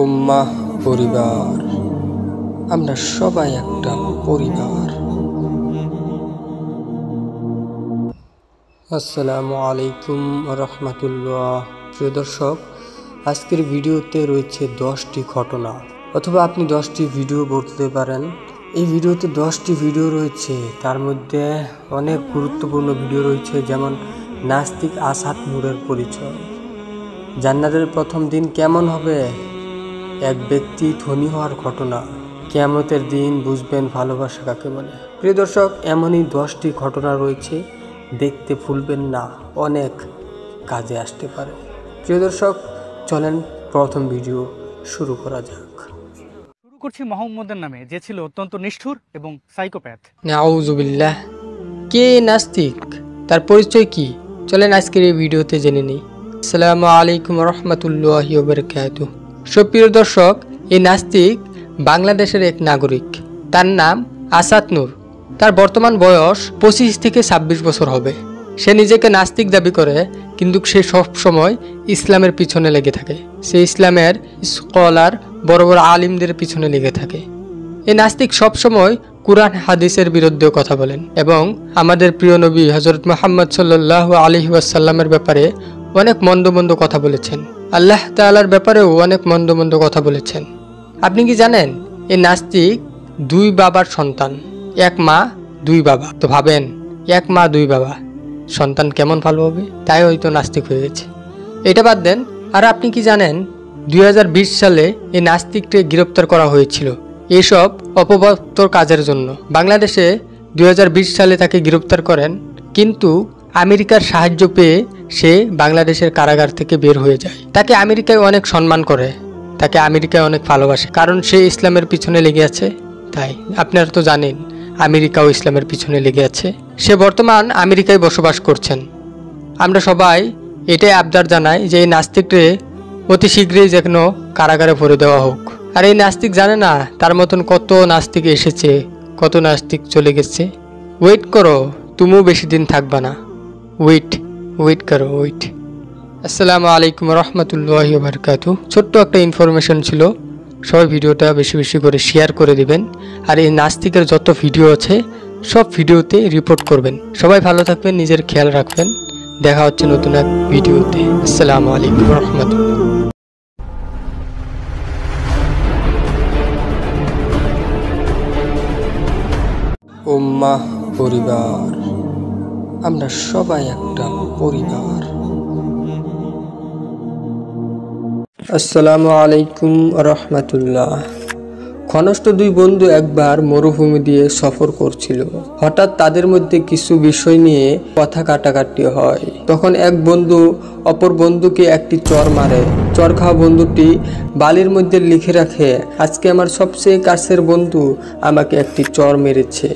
উম্মাহ পরিবার, আমরা সবাই একটা পরিবার। আসসালামু আলাইকুম রহমতুল্লাহ। প্রিয় দর্শক, আজকের ভিডিওতে রয়েছে 10টি ঘটনা, অথবা আপনি 10টি ভিডিও বলতে পারেন। এই ভিডিওতে 10টি ভিডিও রয়েছে, তার মধ্যে অনেক গুরুত্বপূর্ণ ভিডিও রয়েছে, যেমন নাস্তিক আসাদ নূরের পরিচয়, জান্নাতের প্রথম দিন কেমন হবে, এক ব্যক্তি ধনী হওয়ার ঘটনা, কিয়ামতের দিন বুঝবেন ভালোবাসা কাকে বলে। প্রিয় দর্শক, এমনই 10টি ঘটনা রয়েছে, দেখতে ভুলবেন না, অনেক কাজে আসতে পারে। প্রিয় দর্শক, চলেন প্রথম ভিডিও শুরু করা যাক। শুরু করছি মোহাম্মদের নামে, যে ছিল অত্যন্ত নিষ্ঠুর এবং সাইকোপ্যাথ। নাউজুবিল্লাহ। কে নাস্তিক, তার পরিচয় কি? চলেন আজকের এই ভিডিওতে জেনে নিই। আসসালামু আলাইকুম রহমতুল্লাহি ওয়া বারাকাতুহু। সুপ্রিয় দর্শক, এই নাস্তিক বাংলাদেশের এক নাগরিক, তার নাম আসাদ নূর। তার বর্তমান বয়স 25 থেকে 26 বছর হবে। সে নিজেকে নাস্তিক দাবি করে, কিন্তু সে সব সময় ইসলামের পিছনে লেগে থাকে। সে ইসলামের স্কলার, বড় বড় আলিমদের পিছনে লেগে থাকে। এই নাস্তিক সবসময় কুরআন হাদিসের বিরুদ্ধে কথা বলেন এবং আমাদের প্রিয় নবী হযরত মুহাম্মদ সাল্লাল্লাহু আলাইহি ওয়াসাল্লামের ব্যাপারে অনেক মন্দ মন্দ কথা বলেছেন। আল্লাহ তাআলার ব্যাপারেও অনেক মন্দ মন্দ কথা বলেছেন। আপনি কি জানেন, এই নাস্তিক 2 বাবার সন্তান, এক মা 2 বাবা। তো ভাবেন, এক মা 2 বাবা, সন্তান কেমন ভালো হবে? তাই হয়তো নাস্তিক হয়ে গেছে। এটা বাদ দেন। আর আপনি কি জানেন, 2020 সালে এই নাস্তিককে গ্রেপ্তার করা হয়েছিল এসব অপবাদর কাজের জন্য। বাংলাদেশে 2020 সালে তাকে গ্রেপ্তার করেন, কিন্তু আমেরিকার সাহায্য পেয়ে সে বাংলাদেশের কারাগার থেকে বের হয়ে যায়। তাকে আমেরিকায় অনেক সম্মান করে, তাকে আমেরিকায় অনেক ভালোবাসে, কারণ সে ইসলামের পিছনে লেগে আছে। তাই আপনারা তো জানেন, আমেরিকাও ইসলামের পিছনে লেগে আছে। সে বর্তমান আমেরিকায় বসবাস করছেন। আমরা সবাই এটাই আবদার জানাই যে এই নাস্তিককে অতি শীঘ্রই যেন কারাগারে ভরে দেওয়া হোক। আর এই নাস্তিক জানে না তার মতন কত নাস্তিক এসেছে, কত নাস্তিক চলে গেছে। ওয়েট করো, তুমিও বেশি দিন থাকবা না। ওয়েট করো, ওয়েট। আসসালামু আলাইকুম রহমতুল্লাহি ওয়া বারাকাতুহু। ছোট্ট একটা ইনফরমেশন ছিল, সবাই ভিডিওটা বেশি বেশি করে শেয়ার করে দিবেন। আর এই নাস্তিকের যত ভিডিও আছে সব ভিডিওতে রিপোর্ট করবেন। সবাই ভালো থাকবেন, নিজের খেয়াল রাখবেন। দেখা হচ্ছে নতুন এক ভিডিওতে। আসসালামু আলাইকুম রহমতুল্লাহ। উম্মাহ পরিবার, আমরা সবাই একটা পরিবার। আসসালামু আলাইকুম রহমতুল্লাহ। ঘনিষ্ঠ 2 বন্ধু একবার মরুভূমি দিয়ে সফর করছিল। হঠাৎ তাদের মধ্যে কিছু বিষয় নিয়ে কথা কাটাকাটি হয়। তখন এক বন্ধু অপর বন্ধুকে একটি চর মারে। চর খাওয়া বন্ধুটি বালির মধ্যে লিখে রাখে, আজকে আমার সবচেয়ে কাছের বন্ধু আমাকে একটি চর মেরেছে,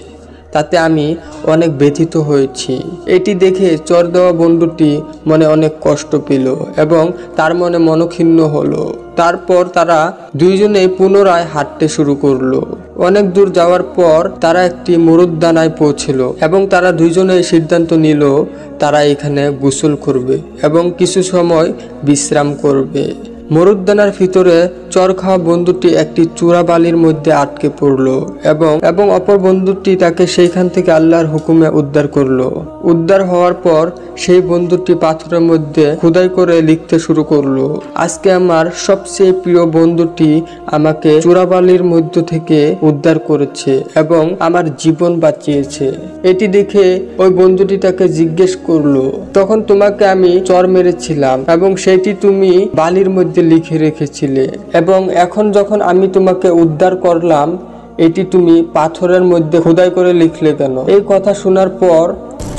তাতে আমি অনেক ব্যথিত হয়েছি। এটি দেখে চর দেওয়া বন্ধুটি মনে অনেক কষ্ট পেল এবং তার মনে মনক্ষুণ্ণ হলো। তারপর তারা দুইজনে পুনরায় হাঁটতে শুরু করলো। অনেক দূর যাওয়ার পর তারা একটি মরুদ্যানায় পৌঁছলো এবং তারা দুইজনে সিদ্ধান্ত নিল তারা এখানে গোসল করবে এবং কিছু সময় বিশ্রাম করবে। মরুদ্যানার ভিতরে চর খাওয়া বন্ধুটি একটি চূড়া বালির মধ্যে আটকে পড়লো এবং অপর বন্ধুটি তাকে সেইখান থেকে আল্লাহর হুকুমে উদ্ধার করলো। উদ্ধার হওয়ার পর সেই বন্ধুটি পাথরের মধ্যে খোদাই করে লিখতে শুরু করলো, আজকে আমার সবচেয়ে প্রিয় বন্ধুটি আমাকে চূড়া বালির মধ্য থেকে উদ্ধার করেছে এবং আমার জীবন বাঁচিয়েছে। এটি দেখে ওই বন্ধুটি তাকে জিজ্ঞেস করলো, তখন তোমাকে আমি চর মেরেছিলাম এবং সেটি তুমি বালির মধ্যে লিখে রেখেছিলে, এবং এখন যখন আমি তোমাকে উদ্ধার করলাম এটি তুমি পাথরের মধ্যে খোদাই করে লিখলে কেন? এই কথা শোনার পর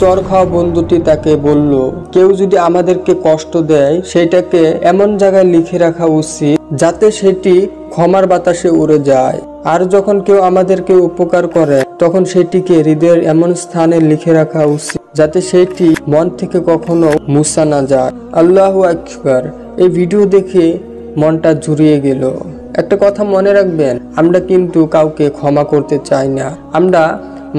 চর খাওয়া বন্ধুটি তাকে বলল, কেউ যদি আমাদেরকে কষ্ট দেয় সেটাকে এমন জায়গায় লিখে রাখা উচিত যাতে সেটি ক্ষমার বাতাসে উড়ে যায়, আর যখন কেউ আমাদেরকে উপকার করে তখন সেটিকে হৃদয়ের এমন স্থানে লিখে রাখা উচিত যাতে সেটি মন থেকে কখনো মুছা না যায়। আল্লাহু আকবার। এই ভিডিও দেখে মনটা জুড়িয়ে গেল। একটা কথা মনে রাখবেন, আমরা কিন্তু কাউকে ক্ষমা করতে চাই না, আমরা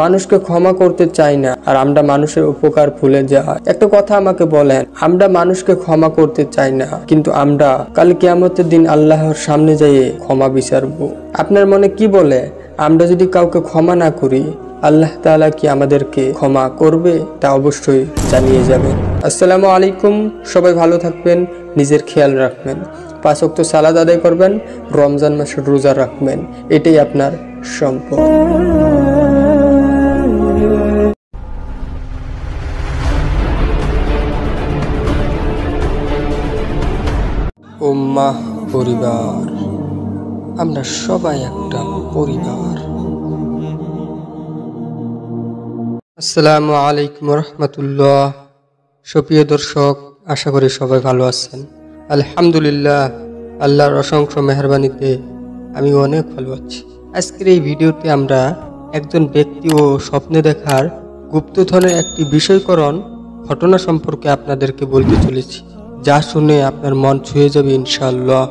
মানুষকে ক্ষমা করতে চাই না, আর আমরা মানুষের উপকার ভুলে যাই। একটা কথা আমাকে বলেন, আমরা মানুষকে ক্ষমা করতে চাই না, কিন্তু আমরা কাল কিয়ামতের দিন আল্লাহর সামনে যেয়ে ক্ষমা বিচারবো। আপনার মনে কি বলে, আমরা যদি কাউকে ক্ষমা না করি, আল্লাহ তাআলা কি আমাদেরকে ক্ষমা করবে? তা অবশ্যই জানিয়ে যাবেন। আসসালামু আলাইকুম। সবাই ভালো থাকবেন, নিজের খেয়াল রাখবেন, 5 ওয়াক্ত সালাত আদায় করবেন, রমজান মাসের রোজা রাখবেন। এটাই আপনার সম্পদ। উম্মাহ পরিবার, আমরা সবাই একটা পরিবার। আসসালামু আলাইকুম রহমতুল্লাহ। সুপ্রিয় দর্শক, আশা করি সবাই ভালো আছেন। আলহামদুলিল্লাহ, আল্লাহর অসংখ্য মেহেরবানিতে আমি অনেক ভালো আছি। আজকের এই ভিডিওতে আমরা একজন ব্যক্তি ও স্বপ্নে দেখার গুপ্তধনের একটি বিষয়করণ ঘটনা সম্পর্কে আপনাদেরকে বলতে চলেছি, যা শুনে আপনার মন ছুঁয়ে যাবে ইনশাআল্লাহ।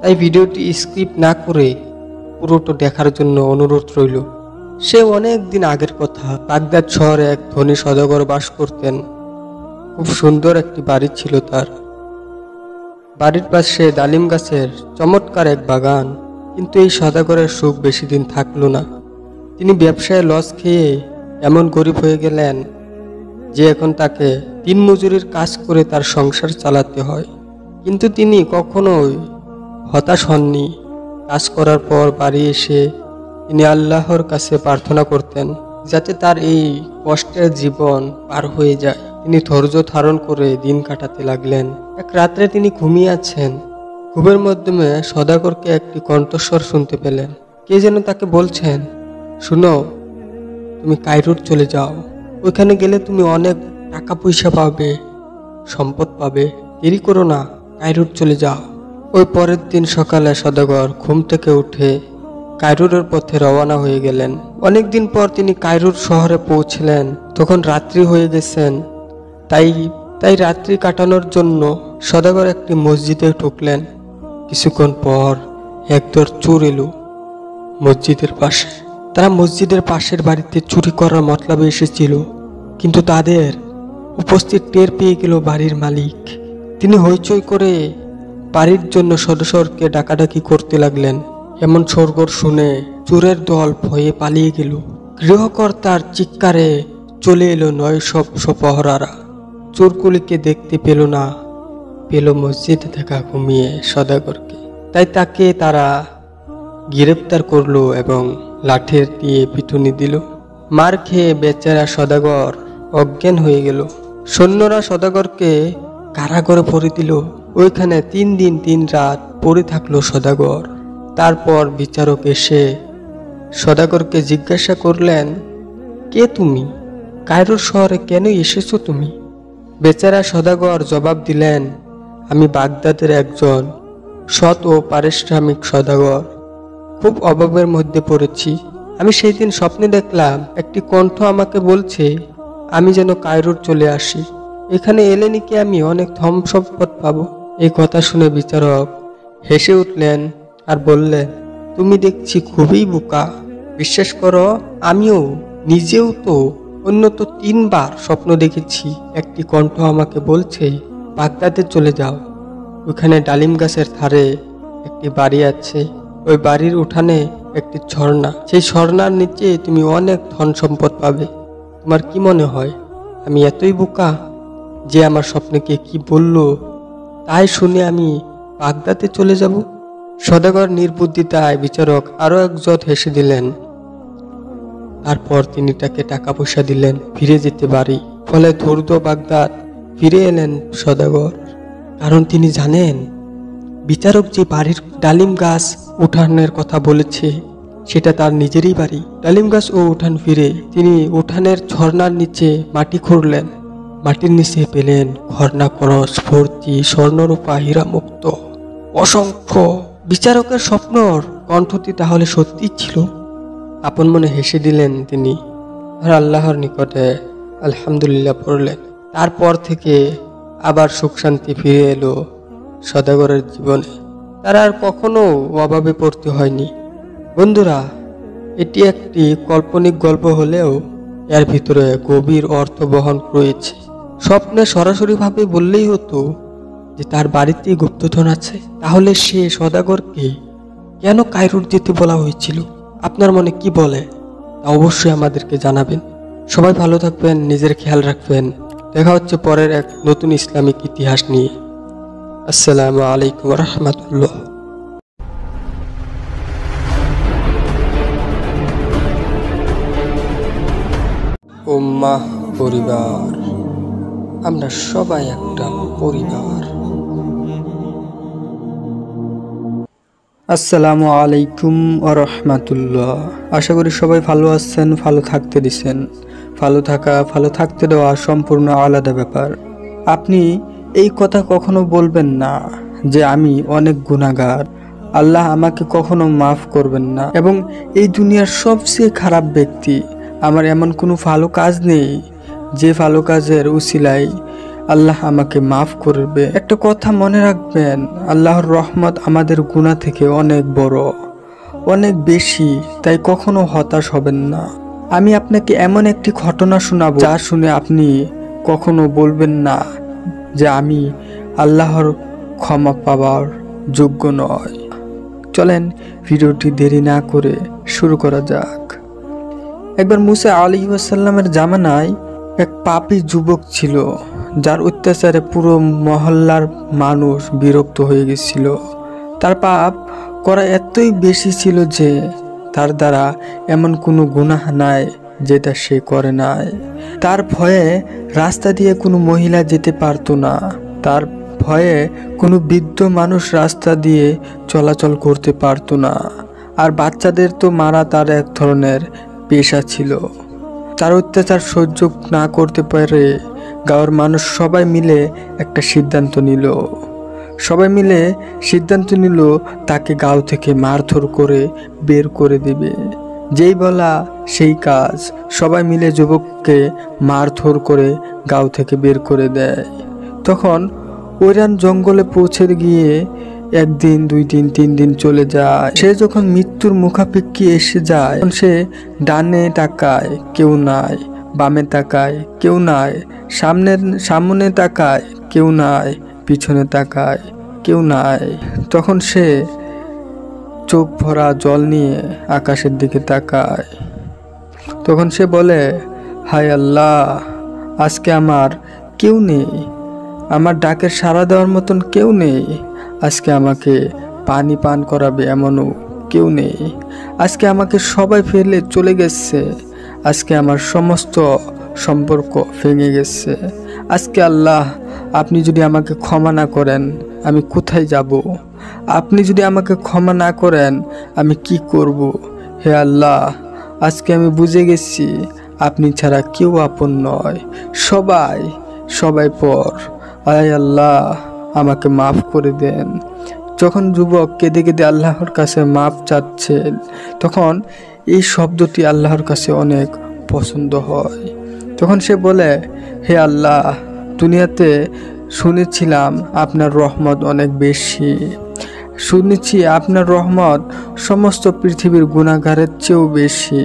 তাই ভিডিওটি স্কিপ না করে পুরোটা দেখার জন্য অনুরোধ রইল। সে অনেক দিন আগের কথা, বাগদাদ শহরে এক ধনী সওদাগর বাস করতেন। খুব সুন্দর একটি বাড়ি ছিল তার। বাড়ির পাশে ডালিম গাছের চমৎকার এক বাগান। কিন্তু এই সওদাগরের সুখ বেশি দিন থাকলো না। তিনি ব্যবসায় লস খেয়ে এমন গরিব হয়ে গেলেন যে এখন তাকে দিন মজুরির কাজ করে তার সংসার চালাতে হয়। কিন্তু তিনি কখনোই হতাশ হননি। কাজ করার পর বাড়ি এসে তিনি আল্লাহর কাছে প্রার্থনা করতেন যাতে তার এই কষ্টের জীবন পার হয়ে যায়। তিনি ধৈর্য ধারণ করে দিন কাটাতে লাগলেন। এক রাত্রে তিনি ঘুমিয়ে আছেন। ঘুমের মাধ্যমে সওদাগরকে একটি কণ্ঠস্বর শুনতে পেলেন। কে যেন তাকে বলছেন, শুনো, তুমি কায়রোর চলে যাও। ওইখানে গেলে তুমি অনেক টাকা পয়সা পাবে, সম্পদ পাবে। দেরি করো না, কায়রোর চলে যাও। ওই পরের দিন সকালে সওদাগর ঘুম থেকে উঠে কায়রোর পথে রওনা হয়ে গেলেন। অনেকদিন পর তিনি কায়রোর শহরে পৌঁছলেন। তখন রাত্রি হয়ে গেছেন। তাই রাত্রি কাটানোর জন্য সওদাগর একটি মসজিদে ঢুকলেন। কিছুক্ষণ পর একদল চোর এলো মসজিদের পাশে। তারা মসজিদের পাশের বাড়িতে চুরি করার মতলবে এসেছিল, কিন্তু তাদের উপস্থিত টের পেয়ে গেল বাড়ির মালিক। তিনি হইচই করে বাড়ির জন্য সদস্যকে ডাকাডাকি করতে লাগলেন। এমন শোরগোল শুনে চোরের দল ভয়ে পালিয়ে গেল। গৃহকর্তার চিৎকারে চলে এলো 900 প্রহরারা। চোরগুলিকে দেখতে পেল না, পেল মসজিদে থাকা ঘুমিয়ে সওদাগরকে। তাই তাকে তারা গ্রেপ্তার করলো এবং লাঠির দিয়ে পিটুনি দিল। মার খেয়ে বেচারা সওদাগর অজ্ঞান হয়ে গেল। সৈন্যরা সওদাগরকে কারাগারে ভরে দিল। ওইখানে 3 দিন 3 রাত পড়ে থাকলো সওদাগর। তারপর বিচারক এসে সওদাগরকে জিজ্ঞাসা করলেন, কে তুমি? কায়রোর শহরে কেন এসেছো তুমি? বেচারা সওদাগর জবাব দিলেন, আমি বাগদাদের একজন সৎ ও পারিশ্রমিক সওদাগর। খুব অভাবের মধ্যে পড়েছি। আমি সেই দিন স্বপ্নে দেখলাম একটি কণ্ঠ আমাকে বলছে আমি যেন কায়রোর চলে আসি। এখানে এলে নাকি আমি অনেক ধন সম্পদ পাবো। এই কথা শুনে বিচারক হেসে উঠলেন আর বললেন, তুমি দেখছি খুবই বোকা। বিশ্বাস করো, আমিও নিজেও তো অন্তত 3 বার স্বপ্ন দেখেছি। একটি কণ্ঠ আমাকে বলছে বাগদাদে চলে যাও। ওখানে ডালিম গাছের ধারে একটি বাড়ি আছে। ওই বাড়ির উঠানে একটি ঝর্ণা। সেই ঝর্ণার নিচে তুমি অনেক ধন সম্পদ পাবে। তোমার কি মনে হয় আমি এতই বোকা যে আমার স্বপ্নকে কি বললো তাই শুনে আমি বাগদাদে চলে যাব? সওদাগর নির্বুদ্ধিতায় বিচারক আরো একজোট হেসে দিলেন। তারপর তিনি তাকে টাকা পয়সা দিলেন ফিরে যেতে বাড়ি। ফলে ধূর্ত বাগদাদ ফিরে এলেন সওদাগর। কারণ তিনি জানেন বিচারক যে বাড়ির ডালিম গাছ উঠানের কথা বলেছে সেটা তার নিজেরই বাড়ি। ডালিম গাছ ও উঠান ফিরে তিনি উঠানের ঝর্ণার নিচে মাটি খুঁড়লেন। মাটির নিচে পেলেন ঘর্ণা কলস ভর্তি স্বর্ণরূপা হীরা মুক্ত অসংখ্য। বিচারকের স্বপ্নর কণ্ঠটি তাহলে সত্যি ছিল। আপন মনে হেসে দিলেন তিনি আর আল্লাহর নিকটে আলহামদুলিল্লাহ পড়লেন। তারপর থেকে আবার সুখ শান্তি ফিরে এলো সওদাগরের জীবনে। তারা আর কখনো অভাবে পড়তে হয়নি। বন্ধুরা, এটি একটি কাল্পনিক গল্প হলেও এর ভিতরে গভীর অর্থ বহন রয়েছে। স্বপ্নে সরাসরিভাবে বললেই হতো যে তার বাড়িতেই গুপ্তধন আছে, তাহলে সে সওদাগরকে কেন কায়রোর যেতে বলা হয়েছিল? আপনার মনে কি বলে তা অবশ্যই আমাদেরকে জানাবেন। সবাই ভালো থাকবেন, নিজের খেয়াল রাখবেন। দেখা হচ্ছে পরের এক নতুন ইসলামিক ইতিহাস নিয়ে। আসসালামু আলাইকুম রহমতুল্লাহ। উম্মাহ পরিবার, আমরা সবাই একটা পরিবার। আসসালামু আলাইকুম রহমতুল্লাহ। আশা করি সবাই ভালো আছেন, ভালো থাকতে দিছেন। ভালো থাকা, ভালো থাকতে দেওয়া সম্পূর্ণ আলাদা ব্যাপার। আপনি এই কথা কখনো বলবেন না যে আমি অনেক গুনাহগার, আল্লাহ আমাকে কখনো মাফ করবেন না, এবং এই দুনিয়ার সবচেয়ে খারাপ ব্যক্তি। আমার এমন কোনো ভালো কাজ নেই যে ভালো কাজের উসিলায় আল্লাহ আমাকে মাফ করবে। একটা কথা মনে রাখবেন, আল্লাহর রহমত আমাদের গুনাহ থেকে অনেক বড়, অনেক বেশি। তাই কখনো হতাশ হবেন না। আমি আপনাকে এমন একটি ঘটনা শোনাবো যা শুনে আপনি কখনো বলবেন না যে আমি আল্লাহর ক্ষমা পাওয়ার যোগ্য নয়। চলেন ভিডিওটি দেরি না করে শুরু করা যাক। একবার মুসা আলাইহিস সালামের জামানায় এক পাপী যুবক ছিল, যার অত্যাচারে পুরো মহল্লার মানুষ বিরক্ত হয়ে গেছিল। তার পাপ করা এতই বেশি ছিল যে তার দ্বারা এমন কোনো গুনাহ নাই যেটা সে করে নাই। তার ভয়ে রাস্তা দিয়ে কোনো মহিলা যেতে পারতো না, তার ভয়ে কোনো বৃদ্ধ মানুষ রাস্তা দিয়ে চলাচল করতে পারতো না, আর বাচ্চাদের তো মারা তার এক ধরনের পেশা ছিল। তার অত্যাচার সহ্য না করতে পারে গাঁয়ের মানুষ সবাই মিলে একটা সিদ্ধান্ত নিল। তাকে গাঁও থেকে মারধর করে বের করে দিবে। যেই বলা সেই কাজ, সবাই মিলে যুবককে মারধর করে গাঁও থেকে বের করে দেয়। তখন ওইরান জঙ্গলে পৌঁছে গিয়ে একদিন, 2 দিন, 3 দিন চলে যায়। সে যখন মৃত্যুর মুখাপেক্ষি এসে যায়, তখন সে ডানে তাকায়, কেউ নাই, বামে তাকায়, কেউ নাই, সামনে তাকায়, কেউ নাই, পিছনে তাকায়, কেউ নাই। তখন সে চোখ ভরা জল নিয়ে আকাশের দিকে তাকায়। তখন সে বলে, হায় আল্লাহ, আজকে আমার কেউ নেই, আমার ডাকের সাড়া দেওয়ার মতন কেউ নেই। আজকে আমাকে পানি পান করাবে এমনও কেউ নেই। আজকে আমাকে সবাই ফেলে চলে গেছে। আজকে আমার সমস্ত সম্পর্ক ভেঙে গেছে। আজকে আল্লাহ, আপনি যদি আমাকে ক্ষমা না করেন আমি কোথায় যাব? আপনি যদি আমাকে ক্ষমা না করেন আমি কি করব? হে আল্লাহ, আজকে আমি বুঝে গেছি আপনি ছাড়া কেউ আপন নয়, সবাই পর। আয় আল্লাহ, আমাকে মাফ করে দেন। যখন যুবক কেঁদে কেঁদে আল্লাহর কাছে মাফ চাচ্ছেন, তখন এই শব্দটি আল্লাহর কাছে অনেক পছন্দ হয়। তখন সে বলে, হে আল্লাহ, দুনিয়াতে শুনেছিলাম আপনার রহমত অনেক বেশি, শুনেছি আপনার রহমত সমস্ত পৃথিবীর গুনাহগারের চেয়েও বেশি।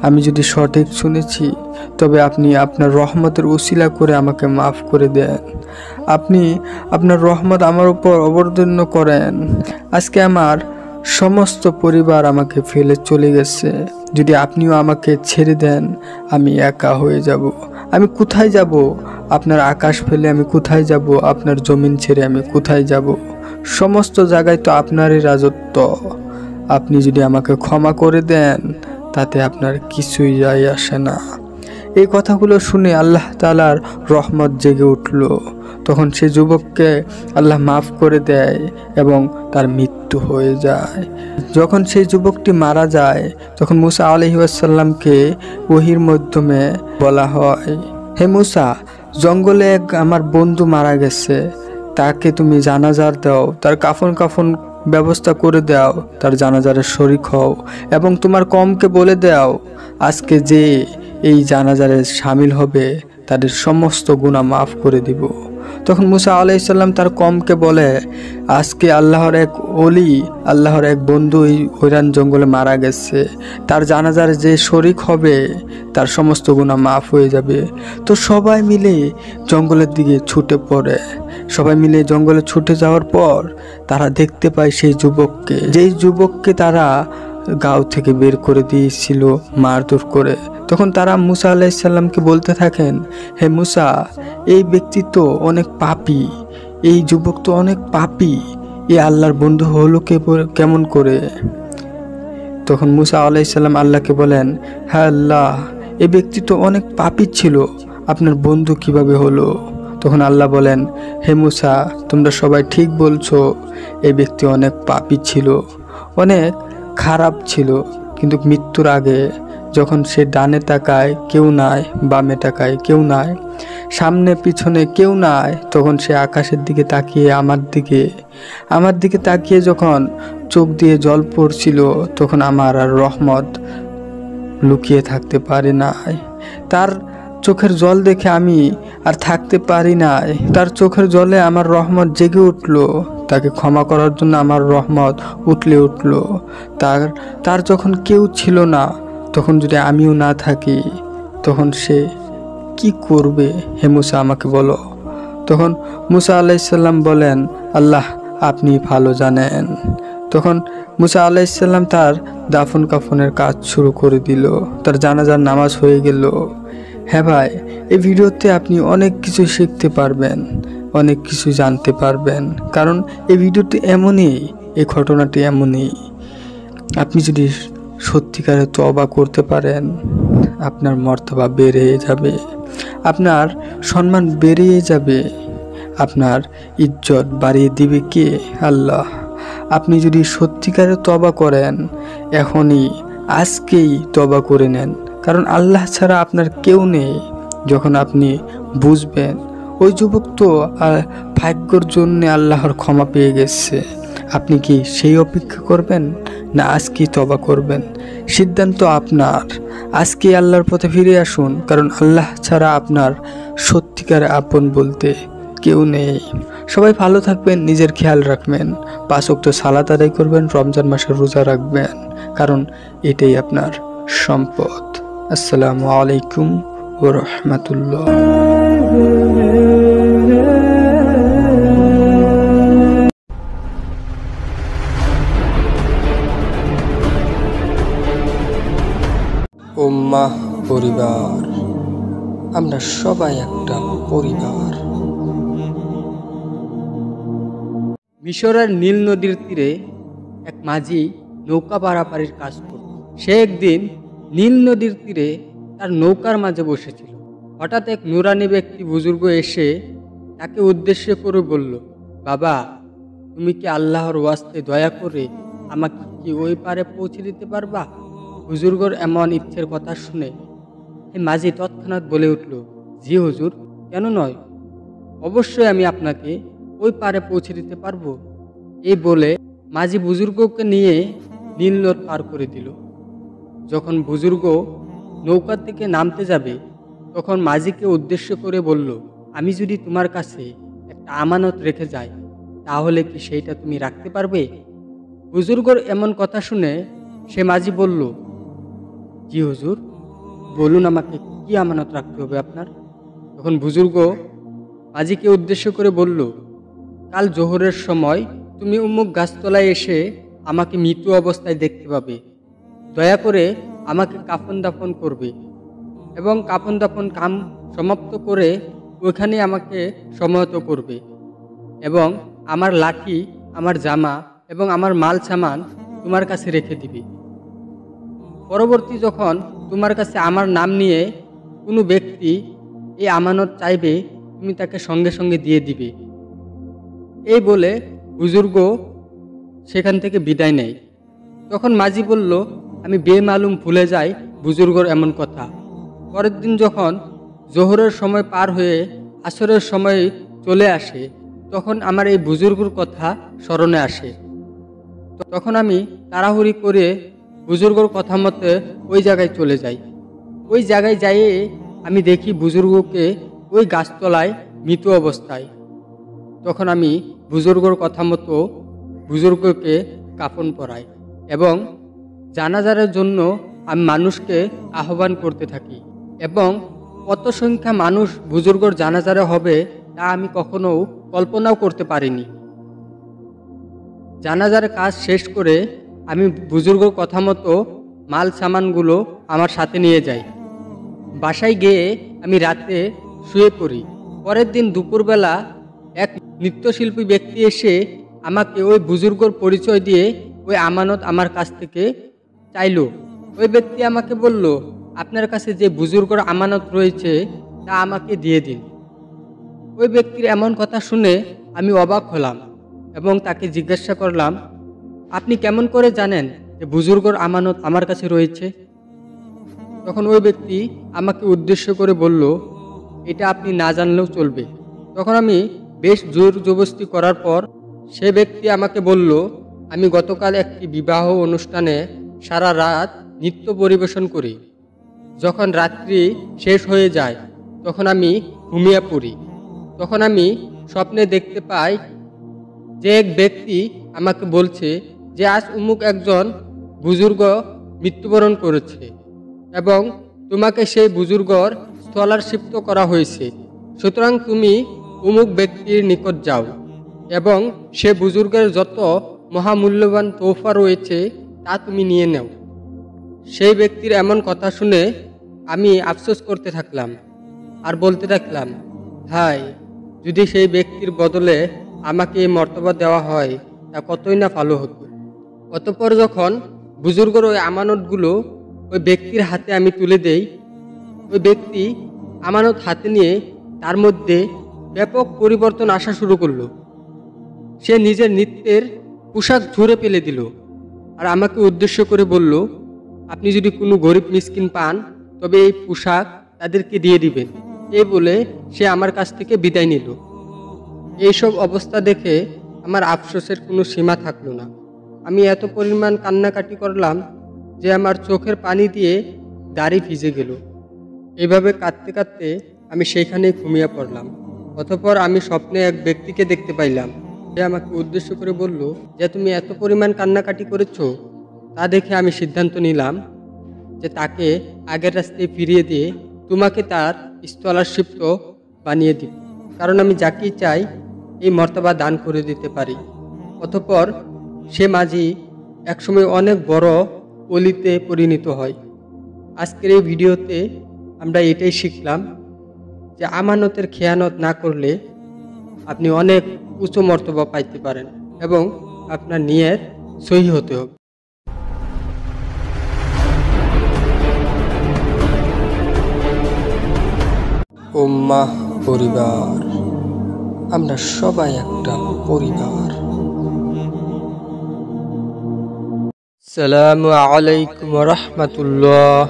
আমি যদি সঠিক শুনেছি, তবে আপনি আপনার রহমতের উসিলা করে আমাকে মাফ করে দেন। আপনি আপনার রহমত আমার উপর অবতীর্ণ করেন। আজকে আমার সমস্ত পরিবার আমাকে ফেলে চলে গেছে। যদি আপনিও আমাকে ছেড়ে দেন আমি একা হয়ে যাব। আমি কোথায় যাব? আপনার আকাশ ফেলে আমি কোথায় যাব? আপনার জমিন ছেড়ে আমি কোথায় যাব? সমস্ত জায়গায় তো আপনারই রাজত্ব। আপনি যদি আমাকে ক্ষমা করে দেন তাতে আপনার কিছুই যায় আসে না। এই কথাগুলো শুনে আল্লাহ তাআলার রহমত জেগে উঠল। তখন সে যুবককে আল্লাহ মাফ করে দেয় এবং তার মৃত্যু হয়ে যায়। যখন সেই যুবকটি মারা যায়, তখন মুসা আলাইহিস সালামকে ওহীর মাধ্যমে বলা হয়, হে মুসা, জঙ্গলে এক আমার বন্ধু মারা গেছে, তাকে তুমি জানাজার দাও, তার কাফন ব্যবস্থা করে দাও, তার জানাজারে শরীক হও, এবং তোমার কমকে বলে দাও আজকে যে এই জানাজারে শামিল হবে তাদের সমস্ত গুনাহ মাফ করে দিব। তখন মুসা আলাইহিসসালাম তার কমকে বলে, আজকে আল্লাহর এক ওলি, আল্লাহর এক বন্ধু এই হইরান জঙ্গলে মারা গেছে, তার জানাজার যে শরিক হবে তার সমস্ত গুনাহ মাফ হয়ে যাবে। তো সবাই মিলে জঙ্গলের দিকে ছুটে পড়ে। সবাই মিলে জঙ্গলে ছুটে যাওয়ার পর তারা দেখতে পায় সেই যুবককে, যেই যুবককে তারা গাঁও থেকে বের করে দিয়েছিল মারধর করে। তখন তারা মুসা আলাইহিসসালামকে বলতে থাকেন, হে মুসা, এই ব্যক্তি তো অনেক পাপী, এই যুবক তো অনেক পাপী, এ আল্লাহর বন্ধু হলো কেমন করে? তখন মুসা আলাইহিসসালাম আল্লাহকে বলেন, হ্যাঁ আল্লাহ, এই ব্যক্তি তো অনেক পাপী ছিল, আপনার বন্ধু কিভাবে হলো? তখন আল্লাহ বলেন, হে মুসা, তোমরা সবাই ঠিক বলছো, এই ব্যক্তি অনেক পাপী ছিল, অনেক খারাপ ছিল, কিন্তু মৃত্যুর আগে যখন সে ডানে তাকায় কেউ নাই, বামে তাকায় কেউ নাই, সামনে পিছনে কেউ নাই, তখন সে আকাশের দিকে তাকিয়ে আমার দিকে তাকিয়ে যখন চোখ দিয়ে জল পড়ছিল, তখন আমার আর রহমত লুকিয়ে থাকতে পারি নাই। তার চোখের জল দেখে আমি আর থাকতে পারি নাই, তার চোখের জলে আমার রহমত জেগে উঠল, তাকে ক্ষমা করার জন্য আমার রহমত উঠলে উঠল। তার যখন কেউ ছিল না, তখন যদি আমিও না থাকি, তখন সে কি করবে? হে মুসা, আমাকে বলো। তখন মুসা আলাইহিসসালাম বলেন, আল্লাহ আপনি ভালো জানেন। তখন মুসা আলাইহিসসালাম তার দাফন কাফনের কাজ শুরু করে দিল, তার জানাজার নামাজ হয়ে গেল। হ্যাঁ ভাই, এই ভিডিওতে আপনি অনেক কিছু শিখতে পারবেন, অনেক কিছু জানতে পারবেন, কারণ এই ভিডিওটি এমনই, এই ঘটনাটি এমনই। আপনি যদি সত্যিকারে তওবা করতে পারেন, আপনার মর্তবা বেড়ে যাবে, আপনার সম্মান বেড়ে যাবে, আপনার ইজ্জত বাড়িয়ে দিবে কে? আল্লাহ। আপনি যদি সত্যিকারে তওবা করেন, এখনই আজকেই তওবা করে নেন, কারণ আল্লাহ ছাড়া আপনার কেউ নেই। যখন আপনি বুঝবেন ওই যুবক তো ভাগ্যর জন্য আল্লাহর ক্ষমা পেয়ে গেছে, আপনি কি সেই অপেক্ষা করবেন না আজকেই তওবা করবেন? সিদ্ধান্ত আপনার। আজকে আল্লাহর পথে ফিরে আসুন, কারণ আল্লাহ ছাড়া আপনার সত্যিকারে আপন বলতে কেউ নেই। সবাই ভালো থাকবেন, নিজের খেয়াল রাখবেন, 5 ওয়াক্ত সালাত আদায় করবেন, রমজান মাসের রোজা রাখবেন, কারণ এটাই আপনার সম্পদ। আসসালামু আলাইকুম ওয়া রাহমাতুল্লাহ। উম্মাহ পরিবার, আমরা সবাই একটা পরিবার। মিশরের নীল নদীর তীরে এক মাঝি নৌকা পারাপারির কাজ করত। সে একদিন নীল নদীর তীরে তার নৌকার মাঝে বসেছিল। হঠাৎ এক নুরানি ব্যক্তি বুজুর্গ এসে তাকে উদ্দেশ্য করে বলল, বাবা, তুমি কি আল্লাহর ওয়াস্তে দয়া করে আমাকে কি ওই পারে পৌঁছে দিতে পারবা? বুজুর্গর এমন ইচ্ছের কথা শুনে এই মাঝি তৎক্ষণাৎ বলে উঠল, জি হুজুর, কেন নয়, অবশ্যই আমি আপনাকে ওই পারে পৌঁছে দিতে পারবো। এই বলে মাঝি বুজুর্গকে নিয়ে নীল নদ পার করে দিল। যখন বুজুর্গ নৌকা থেকে নামতে যাবে, তখন মাঝিকে উদ্দেশ্য করে বলল, আমি যদি তোমার কাছে একটা আমানত রেখে যাই, তাহলে কি সেইটা তুমি রাখতে পারবে? বুজুর্গর এমন কথা শুনে সে মাঝি বলল, জি হুজুর, বলুন আমাকে কি আমানত রাখতে হবে আপনার? তখন বুজুর্গ মাঝিকে উদ্দেশ্য করে বলল, কাল জোহরের সময় তুমি উম্মুক গাছতলায় এসে আমাকে মৃত অবস্থায় দেখতে পাবে। দয়া করে আমাকে কাফন দাফন করবে এবং কাফন দাফন কাম সমাপ্ত করে ওইখানে আমাকে সমাহত করবে এবং আমার লাঠি, আমার জামা এবং আমার মাল সামান তোমার কাছে রেখে দিবে। পরবর্তী যখন তোমার কাছে আমার নাম নিয়ে কোনো ব্যক্তি এই আমানত চাইবে, তুমি তাকে সঙ্গে সঙ্গে দিয়ে দিবে। এই বলে বুজুর্গ সেখান থেকে বিদায় নেয়। তখন মাঝি বলল, আমি বেমালুম ভুলে যাই বুজুর্গর এমন কথা। পরের দিন যখন জোহরের সময় পার হয়ে আসরের সময় চলে আসে, তখন আমার এই বুজুর্গর কথা স্মরণে আসে। তখন আমি তাড়াহুড়ি করে বুজুর্গর কথা মতে ওই জায়গায় চলে যাই। ওই জায়গায় যাইয়ে আমি দেখি বুজুর্গকে ওই গাছতলায় মৃত অবস্থায়। তখন আমি বুজুর্গর কথা মতো বুজুর্গকে কাফন পরাই এবং জানাজারের জন্য আমি মানুষকে আহ্বান করতে থাকি এবং কত সংখ্যা মানুষ বুজুর্গর জানাজারে হবে তা আমি কখনো কল্পনাও করতে পারিনি। জানাজার কাজ শেষ করে আমি বুজুর্গর কথা মতো মাল সামানগুলো আমার সাথে নিয়ে যাই। বাসায় গিয়ে আমি রাতে শুয়ে পড়ি। পরের দিন দুপুরবেলা এক নৃত্যশিল্পী ব্যক্তি এসে আমাকে ওই বুজুর্গর পরিচয় দিয়ে ওই আমানত আমার কাছ থেকে চাইল। ওই ব্যক্তি আমাকে বলল, আপনার কাছে যে বুজুর্গর আমানত রয়েছে তা আমাকে দিয়ে দিন। ওই ব্যক্তির এমন কথা শুনে আমি অবাক হলাম এবং তাকে জিজ্ঞাসা করলাম, আপনি কেমন করে জানেন যে বুজুর্গর আমানত আমার কাছে রয়েছে? তখন ওই ব্যক্তি আমাকে উদ্দেশ্য করে বলল, এটা আপনি না জানলেও চলবে। তখন আমি বেশ জোর জবরদস্তি করার পর সে ব্যক্তি আমাকে বলল, আমি গতকাল একটি বিবাহ অনুষ্ঠানে সারা রাত নৃত্য পরিবেশন করি। যখন রাত্রি শেষ হয়ে যায় তখন আমি ঘুমিয়ে পড়ি। তখন আমি স্বপ্নে দেখতে পাই যে এক ব্যক্তি আমাকে বলছে যে আজ অমুক একজন বুজুর্গ মৃত্যুবরণ করেছে এবং তোমাকে সেই বুজুর্গর স্কলারশিপ করা হয়েছে, সুতরাং তুমি অমুক ব্যক্তির নিকট যাও এবং সে বুজুর্গের যত মহামূল্যবান তোহফা রয়েছে তা তুমি নিয়ে নাও। সেই ব্যক্তির এমন কথা শুনে আমি আফসোস করতে থাকলাম আর বলতে থাকলাম, হায়, যদি সেই ব্যক্তির বদলে আমাকে এই মর্তবা দেওয়া হয় তা কতই না ভালো হতো। অতঃপর যখন বুজুর্গর ওই আমানতগুলো ওই ব্যক্তির হাতে আমি তুলে দেই, ওই ব্যক্তি আমানত হাতে নিয়ে তার মধ্যে ব্যাপক পরিবর্তন আসা শুরু করলো। সে নিজের নৃত্যের পোশাক ঝুরে ফেলে দিল আর আমাকে উদ্দেশ্য করে বলল, আপনি যদি কোনো গরিব মিসকিন পান তবে এই পোশাক তাদেরকে দিয়ে দিবেন। এই বলে সে আমার কাছ থেকে বিদায় নিল। এইসব অবস্থা দেখে আমার আফসোসের কোনো সীমা থাকলো না। আমি এত পরিমাণ কান্নাকাটি করলাম যে আমার চোখের পানি দিয়ে দাড়ি ভিজে গেল। এইভাবে কাঁদতে কাঁদতে আমি সেইখানেই ঘুমিয়ে পড়লাম। অতঃপর আমি স্বপ্নে এক ব্যক্তিকে দেখতে পাইলাম। সে আমাকে উদ্দেশ্য করে বলল যে তুমি এত পরিমাণ কান্নাকাটি করেছো, তা দেখে আমি সিদ্ধান্ত নিলাম যে তাকে আগের রাস্তায় ফিরিয়ে দিয়ে তোমাকে তার স্কলারশিপ বানিয়ে দিব, কারণ আমি যাকেই চাই এই মর্তবা দান করে দিতে পারি। অতঃপর সে মাঝি একসময় অনেক বড় অলিতে পরিণত হয়। আজকের এই ভিডিওতে আমরা এটাই শিখলাম যে আমানতের খেয়ানত না করলে আপনি অনেক উচ্চ মর্তবা পাইতে পারেন এবং আপনার নিয়ত সহি হতে হবে। উম্মাহ পরিবার, আমরা সবাই একটা পরিবার। আসসালামু আলাইকুম রাহমাতুল্লাহ।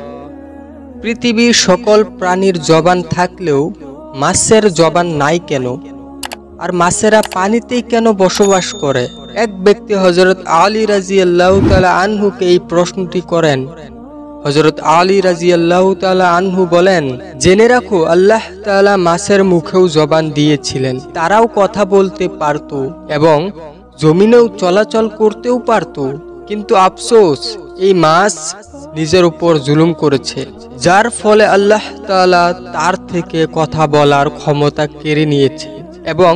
পৃথিবীর সকল প্রাণীর জবান থাকলেও মাছের জবান নাই কেন? আর মাছেরা পানিতেই কেন বসবাস করে? এক ব্যক্তি হযরত আলী রাদিয়াল্লাহু তাআলা আনহুকে এই প্রশ্নটি করেন। হযরত আলী রাদিয়াল্লাহু তাআলা আনহু বলেন, জেনে রাখো আল্লাহ তাআলা মাছের মুখেও জবান দিয়েছিলেন, তারাও কথা বলতে পারত এবং জমিনেও চলাচল করতেও পারত, কিন্তু আফসোস এই মাছ নিজের উপর জুলুম করেছে, যার ফলে আল্লাহ তাআলা তার থেকে কথা বলার ক্ষমতা কেড়ে নিয়েছে এবং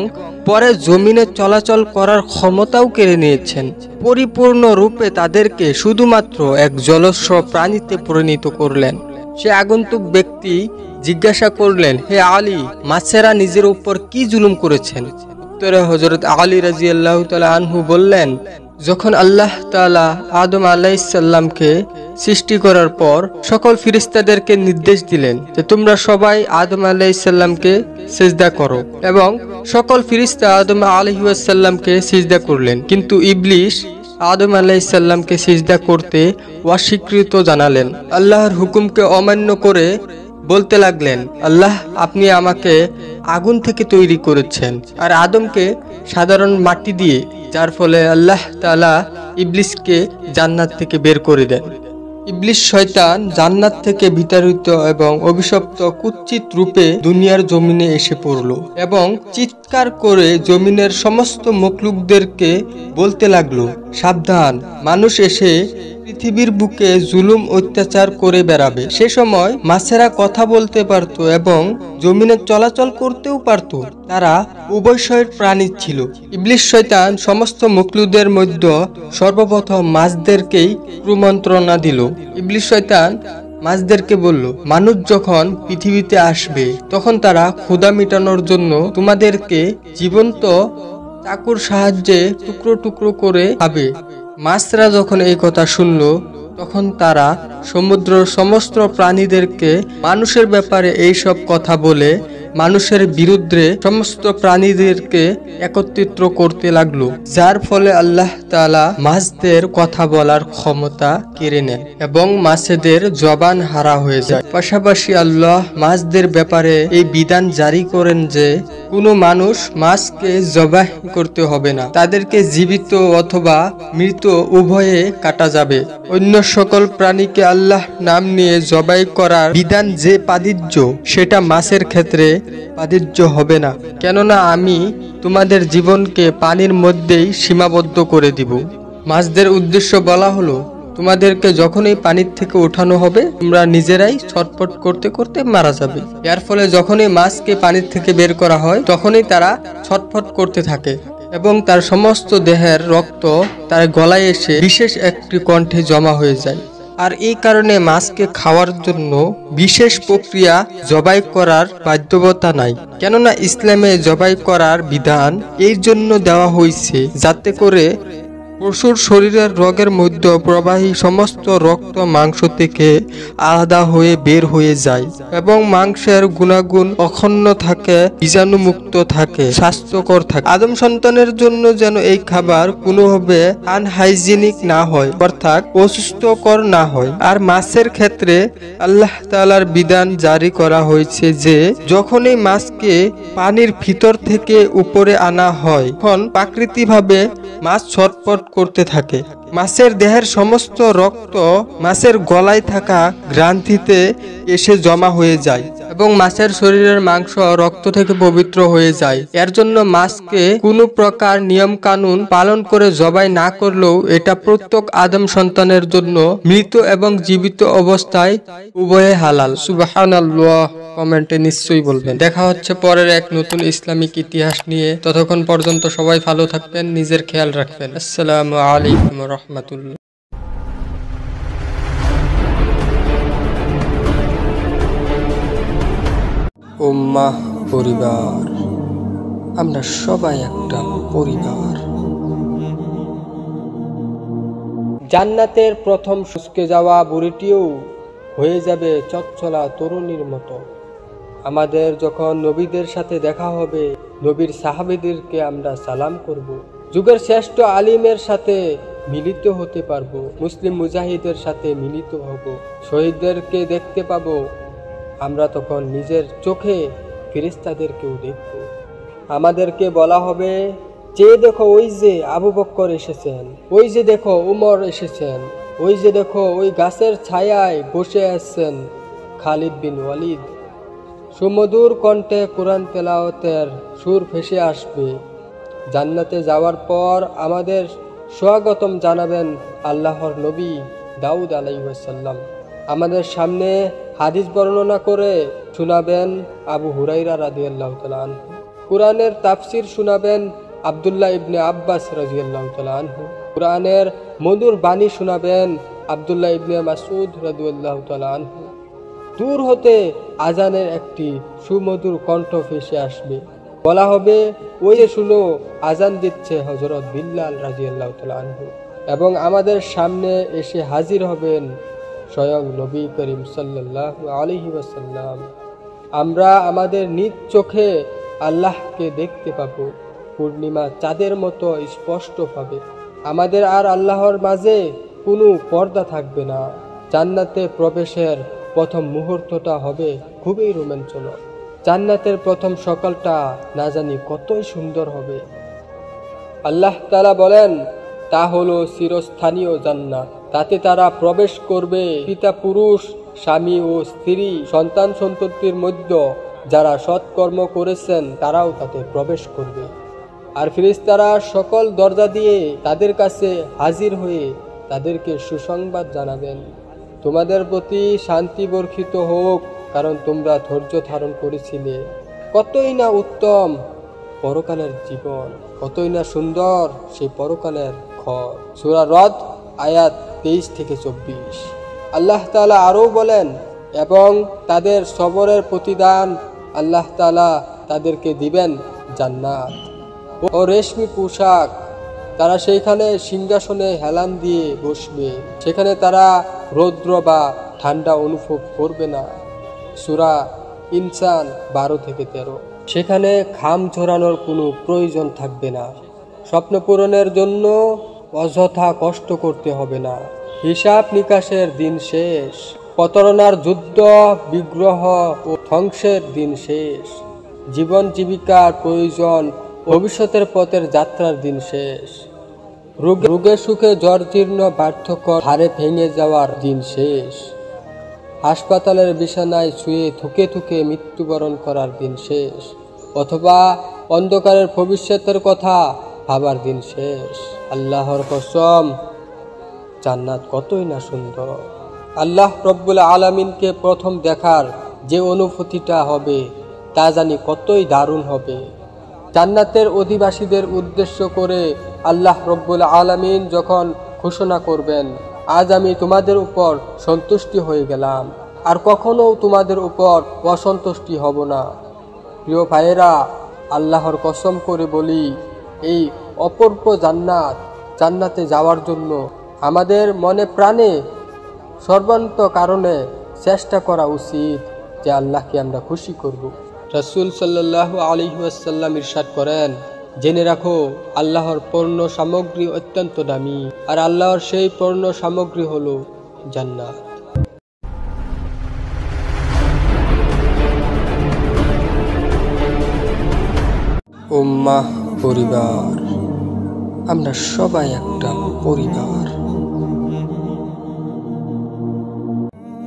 পরে জমিনে চলাচল করার ক্ষমতাও কেড়ে নিয়েছেন। পরিপূর্ণ রূপে তাদেরকে শুধুমাত্র এক জলস্র প্রাণীতে পরিণত করলেন। সে আগন্তুক ব্যক্তি জিজ্ঞাসা করলেন, হে আলী, মাছেরা নিজের উপর কি জুলুম করেছেন? উত্তরে হযরত আলী রাদিয়াল্লাহু তাআলা আনহু বললেন, যখন আল্লাহ তাআলা আদম আলাইহিস সালামকে সৃষ্টি করার পর সকল ফেরেশতাদেরকে নির্দেশ দিলেন যে তোমরা সবাই আদম আলাইহিস সালামকে সিজদা করো, এবং সকল ফেরেশতা আদম আলাইহিস সালামকে সিজদা করলেন, কিন্তু ইবলিস আদম আলাইহিস সালামকে সিজদা করতে অস্বীকৃত জানালেন। আল্লাহর হুকুমকে অমান্য করে বলতে লাগলেন, আল্লাহ, আপনি আমাকে আগুন থেকে তৈরি করেছেন আর আদমকে সাধারণ মাটি দিয়ে, যার ফলে আল্লাহ তাআলা ইবলিসকে জান্নাত থেকে বের করে দেন। ইবলিস শয়তান জান্নাত থেকে বিতাড়িত এবং অভিশপ্ত কুৎসিত রূপে দুনিয়ার জমিনে এসে পড়ল এবং চিৎকার করে জমিনের সমস্ত মখলুকদেরকে বলতে লাগলো, সাবধান, মানুষ এসে পৃথিবীর বুকে জুলুম অত্যাচার করে বেড়াবে। সে সময় মাছেরা কথা বলতে পারত এবং জমিনে চলাচল করতেও পারত। তারা উভয়শয়ের প্রাণী ছিল। ইবলিস শয়তান সমস্ত মখলুকদের মধ্যে সর্বপ্রথম মাছদেরকেই কুমন্ত্রণা দিল। ইবলিস শয়তান মাছদেরকে বলল, মানুষ যখন পৃথিবীতে আসবে তখন তারা ক্ষুধা মেটানোর জন্য তোমাদেরকে জীবন্ত চাকুর সাহায্যে টুকরো টুকরো করে খাবে। মাছরা যখন এই কথা শুনল তখন তারা সমুদ্রের সমস্ত প্রাণীদেরকে মানুষের ব্যাপারে এই সব কথা বলে মানুষের বিরুদ্ধে সমস্ত প্রাণীদেরকে একত্রিত করতে লাগলো, যার ফলে আল্লাহ তাআলা মাছদের কথা বলার ক্ষমতা কেড়ে নেন এবং মাছেদের জবান হারা হয়ে যায়। পাশাপাশি আল্লাহ মাছদের ব্যাপারে এই বিধান জারি করেন যে কোনো মানুষ মাছকে জবাহ করতে হবে না, তাদেরকে জীবিত অথবা মৃত উভয়ে কাটা যাবে। অন্য সকল প্রাণীকে আল্লাহ নাম নিয়ে জবাই করার বিধান যে পাদিজ্য, সেটা মাছের ক্ষেত্রে পাদিজ্য হবে না, কেননা আমি তোমাদের জীবনকে পানির মধ্যেই সীমাবদ্ধ করে দিব। মাছদের উদ্দেশ্য বলা হলো, তোমাদেরকে যখনই পানির থেকে ওঠানো হবে তোমরা নিজেরাই ছটফট করতে করতে মারা যাবে। এর ফলে যখনই মাছকে পানির থেকে বের করা হয় তখনই তারা ছটফট করতে থাকে এবং তার সমস্ত দেহের রক্ত তার গলায় এসে বিশেষ একটি কণ্ঠে জমা হয়ে যায়। আর এই কারণে মাছকে খাওয়ার জন্য বিশেষ প্রক্রিয়া জবাই করার বাধ্যবতা নাই, কেননা ইসলামে জবাই করার বিধান এই জন্য দেওয়া হয়েছে যাতে করে পশুর শরীরের রগের মধ্যে প্রবাহী সমস্ত রক্ত মাংস থেকে আলাদা হয়ে বের হয়ে যায় এবং মাংসের গুণাগুণ অক্ষুণ্ণ থাকে, বীজাণুমুক্ত থাকে, স্বাস্থ্যকর থাকে। আদম সন্তানের জন্য যেন এই খাবার কোনোভাবে আনহাইজিনিক না হয়, অর্থাৎ অসুস্থকর না হয়। আর মাছের ক্ষেত্রে আল্লাহ তাআলার বিধান জারি করা হয়েছে যে যখনই মাছকে পানির ভিতর থেকে উপরে আনা হয় তখন প্রাকৃতিকভাবে মাছ ছটফট করতে থাকে। মাছের দেহের সমস্ত রক্ত মাছের গলায় থাকা গ্রন্থিতে এসে জমা হয়ে যায় এবং মাছের শরীরের মাংস রক্ত থেকে পবিত্র হয়ে যায়। এর জন্য মাছকে কোনো প্রকার নিয়ম কানুন পালন করে জবাই না করলেও এটা প্রত্যেক আদম সন্তানের জন্য মৃত এবং জীবিত অবস্থায় উভয়ে হালাল। সুবহানাল্লাহ কমেন্টে নিশ্চয়ই বলবেন। দেখা হচ্ছে পরের এক নতুন ইসলামিক ইতিহাস নিয়ে। ততক্ষণ পর্যন্ত সবাই ভালো থাকবেন, নিজের খেয়াল রাখবেন। আসসালামু আলাইকুম রহমতুল্লাহ। উম্মাহ পরিবার, আমরা সবাই একটা পরিবার। জান্নাতের প্রথম শুষ্কে যাওয়া বুড়িটিও হয়ে যাবে চচ্চলা তরুণীর মতো। আমাদের যখন নবীদের সাথে দেখা হবে, নবীর সাহাবীদেরকে আমরা সালাম করব। যুগের শ্রেষ্ঠ আলিমের সাথে মিলিত হতে পারবো, মুসলিম মুজাহিদের সাথে মিলিত হব, শহীদদেরকে দেখতে পাবো। আমরা তখন নিজের চোখে ফেরেশতাদেরকেও দেখব। আমাদেরকে বলা হবে, যে দেখো ওই যে আবু বকর এসেছেন, ওই যে দেখো উমর এসেছেন, ওই যে দেখো ওই গাছের ছায়ায় বসে আছেন খালিদ বিন ওয়ালিদ। সুমধুর কণ্ঠে কোরআন তেলাওয়াতের সুর ভেসে আসবে। জান্নাতে যাওয়ার পর আমাদের স্বাগতম জানাবেন আল্লাহর নবী দাউদ আলাইহিস সালাম। আমাদের সামনে হাদিস বর্ণনা করে শোনাবেন আবু হুরাইরা রাদিয়াল্লাহু তাআলা আনহু। কোরআনের তাফসীর শোনাবেন আব্দুল্লাহ ইবনে আব্বাস রাদিয়াল্লাহু তাআলা আনহু। কোরআনের মধুর বাণী শোনাবেন আব্দুল্লাহ ইবনে মাসউদ রাদিয়াল্লাহু তাআলা আনহু। দূর হতে আজানের একটি সুমধুর কণ্ঠ ভেসে আসবে। বলা হবে, ওই যে শুনো, আজান দিচ্ছে হযরত বিল্লাল রাদিয়াল্লাহু তাআলা আনহু। এবং আমাদের সামনে এসে হাজির হবেন স্বয়ং নবী করিম সাল্লাল্লাহু আলাইহি ওয়াসাল্লাম। আমরা আমাদের নিজ চোখে আল্লাহকে দেখতে পাবো, পূর্ণিমা চাঁদের মতো স্পষ্টভাবে। আমাদের আর আল্লাহর মাঝে কোনো পর্দা থাকবে না। জান্নাতে প্রবেশের প্রথম মুহূর্তটা হবে খুবই রোমাঞ্চকর। জান্নাতের প্রথম সকালটা না জানি কতই সুন্দর হবে। আল্লাহ তাআলা বলেন, তা হলো চিরস্থানীয় জান্নাত। তাতে তারা প্রবেশ করবে। পিতা পুরুষ, স্বামী ও স্ত্রী, সন্তান সন্ততির মধ্যে যারা সৎকর্ম করেছেন তারাও তাতে প্রবেশ করবে। আর ফেরেশতারা সকল দরজা দিয়ে তাদের কাছে হাজির হয়ে তাদেরকে সুসংবাদ জানাবেন, তোমাদের প্রতি শান্তি বর্ষিত হোক, কারণ তোমরা ধৈর্য ধারণ করেছিলে। কতই না উত্তম পরকালের জীবন, কতই না সুন্দর সেই পরকালের ঘর। সূরা রদ আয়াত 23 থেকে 24। আল্লাহ তাআলা আরও বলেন, এবং তাদের সবরের প্রতিদান আল্লাহ তাআলা তাদেরকে দিবেন জান্নাত ও রেশমি পোশাক। তারা সেইখানে সিংহাসনে হেলান দিয়ে বসবে, সেখানে তারা রৌদ্র বা ঠান্ডা অনুভব করবে না। সূরা ইনসান 12 থেকে 13। সেখানে ঘাম ঝরানোর কোনো প্রয়োজন থাকবে না, স্বপ্ন পূরণের জন্য অযথা কষ্ট করতে হবে না। হিসাব নিকাশের দিন শেষ, প্রতারণার যুদ্ধ, বিগ্রহ ও ধ্বংসের দিন শেষ। জীবন জীবিকার প্রয়োজন, ভবিষ্যতের পথের যাত্রার দিন শেষ। রোগে সুখে জর্জীর্ণ বার্ধক্য হারে ভেঙে যাওয়ার দিন শেষ। হাসপাতালের বিছানায় শুয়ে থুকে থুকে মৃত্যুবরণ করার দিন শেষ, অথবা অন্ধকারের ভবিষ্যতের কথা ভাবার দিন শেষ। আল্লাহর কসম, জান্নাত কতই না সুন্দর। আল্লাহ রব্বুল আলামিনকে প্রথম দেখার যে অনুভূতিটা হবে তা জানি কতই দারুণ হবে। জান্নাতের অধিবাসীদের উদ্দেশ্য করে আল্লাহ রব্বুল আলামিন যখন ঘোষণা করবেন, আজ আমি তোমাদের উপর সন্তুষ্টি হয়ে গেলাম, আর কখনো তোমাদের উপর অসন্তুষ্টি হব না। প্রিয় ভাইয়েরা, আল্লাহর কসম করে বলি, এই অপূর্ব জান্নাতে যাওয়ার জন্য আমাদের মনে প্রাণে সর্বান্ত কারণে চেষ্টা করা উচিত যে আল্লাহকে আমরা খুশি করব। রাসূল সাল্লাল্লাহু আলাইহি ওয়াসাল্লাম ইরশাদ করেন, জেনে রাখো আল্লাহর পণ্য সামগ্রী অত্যন্ত দামি, আর আল্লাহর সেই পণ্য সামগ্রী হলো জান্নাত। উম্মাহ পরিবার, আমরা সবাই একটা পরিবার।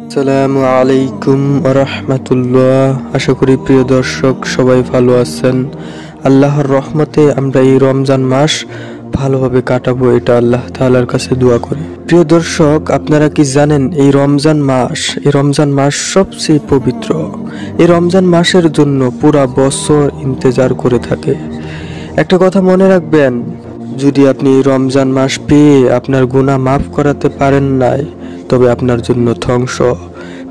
আসসালামু আলাইকুম ওয়া রাহমাতুল্লাহ। আশা করি প্রিয় দর্শক সবাই ভালো আছেন। আল্লাহর রহমতে আমরা এই রমজান মাস ভালোভাবে কাটাবো, এটা আল্লাহ তাআলার কাছে দোয়া করি। প্রিয় দর্শক, আপনারা কি জানেন এই রমজান মাস সবচেয়ে পবিত্র। এই রমজান মাসের জন্য পুরা বছর ইন্তজার করে থাকে। একটা কথা মনে রাখবেন, যদি আপনি এই রমজান মাস পেয়ে আপনার গুনাহ মাফ করাতে পারেন নাই, তবে আপনার জন্য ধ্বংস।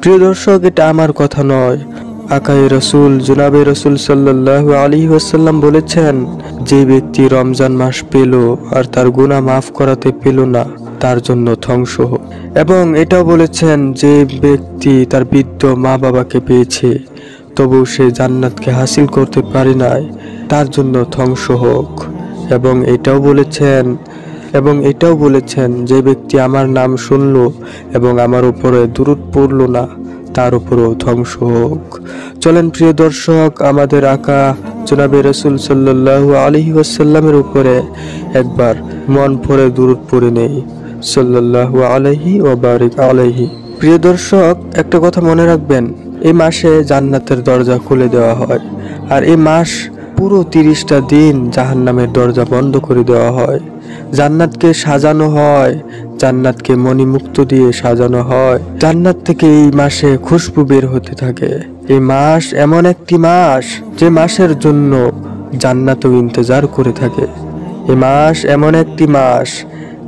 প্রিয় দর্শক, এটা আমার কথা নয়, আকায়ে রাসূল জনাবে রাসূল সাল্লাল্লাহু আলাইহি ওয়াসাল্লাম বলেছেন, যে ব্যক্তি রমজান মাস পেল আর তার গুনাহ মাফ করাতে পেল না, তার জন্য ধ্বংস হোক। এবং এটাও বলেছেন, যে ব্যক্তি তার বৃদ্ধ মা বাবাকে পেয়েছে তবু সে জান্নাতকে হাসিল করতে পারে নাই, তার জন্য ধ্বংস হোক। এবং এটাও বলেছেন, যে ব্যক্তি আমার নাম শুনল এবং আমার উপরে দুরূদ পড়ল না, তার উপরও ধ্বংস হোক। চলেন প্রিয় দর্শক, আমাদের আকা জনাবে রাসূল সাল্লাল্লাহু আলাইহি ওয়াসাল্লামের উপরে একবার মন ভরে দুরূদ পড়ে নেই, সাল্লাল্লাহু আলাইহি ওয়া বারিক আলাইহি। প্রিয় দর্শক, একটা কথা মনে রাখবেন, এই মাসে জান্নাতের দরজা খুলে দেওয়া হয়, আর এই মাস পুরো 30টা দিন জাহান্নামের দরজা বন্ধ করে দেওয়া হয়। জান্নাতকে সাজানো হয়, জান্নাতকে মণিমুক্ত দিয়ে সাজানো হয়। জান্নাত থেকে এই মাসে খুশবু বের হতে থাকে। এই মাস এমন একটি মাস যে মাসের জন্য জান্নাতও ইন্তজার করে থাকে। এই মাস এমন একটি মাস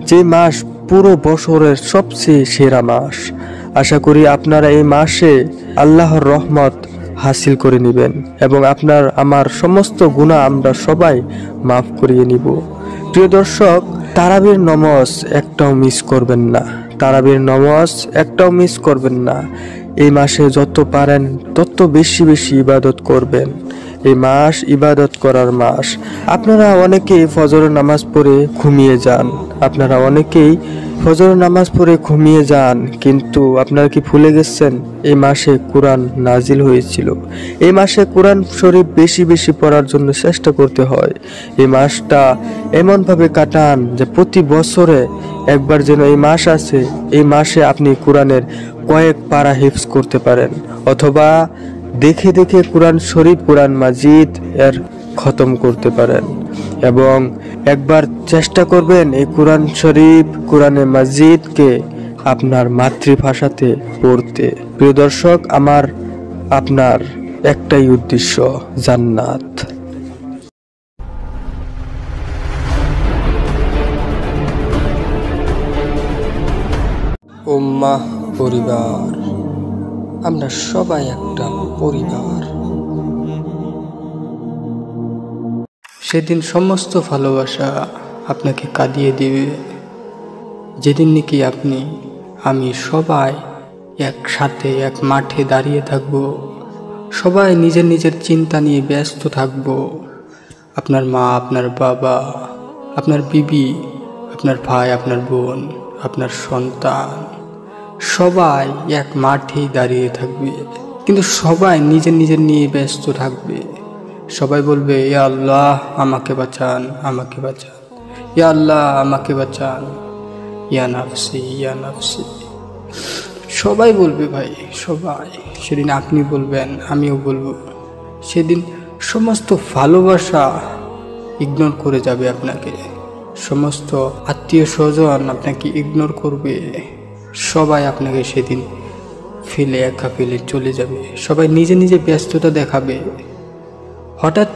যে মাস পুরো বছরের সবচেয়ে সেরা মাস। আশা করি আপনারা এই মাসে আল্লাহর রহমত হাসিল করে নেবেন এবং আপনার আমার সমস্ত গুনাহ আমরা সবাই মাফ করিয়ে নিব। প্রিয় দর্শক, তারাবির নামাজ একটাও মিস করবেন না। এই মাসে যত পারেন তত বেশি ইবাদত করবেন। এই মাস ইবাদত করার মাস। আপনারা অনেকেই ফজরের নামাজ পড়ে ঘুমিয়ে যান, কিন্তু আপনারা কি ভুলে গেছেন এই মাসে কোরআন নাজিল হয়েছিল। এই মাসে কোরআন শরীফ বেশি পড়ার জন্য চেষ্টা করতে হয়। এই মাসটা এমন ভাবে কাটান যে প্রতি বছরে একবার যেন এই মাস আছে, এই মাসে আপনি কোরআনের কয়েক পারা হিফজ করতে পারেন, অথবা দেখে দেখে কোরআন শরীফ, কোরআন মাজিদ এর খতম করতে পারেন। এবং একবার চেষ্টা করবেন এই কোরআন শরীফ, কোরআনে মাজিদকে আপনার মাতৃভাষাতে পড়তে। প্রিয় দর্শক, আমার আপনার একটাই উদ্দেশ্য, জান্নাত। উম্মাহ পরিবার, আমরা সবাই একটা পরিবার। সেদিন সমস্ত ভালোবাসা আপনাকে কাঁদিয়ে দিবে, যেদিন নাকি আপনি, আমি সবাই একসাথে এক মাঠে দাঁড়িয়ে থাকব, সবাই নিজের নিজের চিন্তা নিয়ে ব্যস্ত থাকব। আপনার মা, আপনার বাবা, আপনার বিবি, আপনার ভাই, আপনার বোন, আপনার সন্তান, সবাই এক মাঠেই দাঁড়িয়ে থাকবে, কিন্তু সবাই নিজের নিজের নিয়ে ব্যস্ত থাকবে। সবাই বলবে, ইয়া আল্লাহ আমাকে বাঁচান, আমাকে বাঁচান, ইয়া আল্লাহ আমাকে বাঁচান, ইয়া নাফসি, ইয়া নাফসি। সবাই বলবে ভাই, সবাই। সেদিন আপনি বলবেন, আমিও বলবো। সেদিন সমস্ত ভালোবাসা ইগনোর করে যাবে আপনাকে, সমস্ত আত্মীয় স্বজন আপনাকে ইগনোর করবে, সবাই আপনাকে সেদিন ফেলে, একা ফেলে চলে যাবে। সবাই নিজে নিজে ব্যস্ততা দেখাবে। হঠাৎ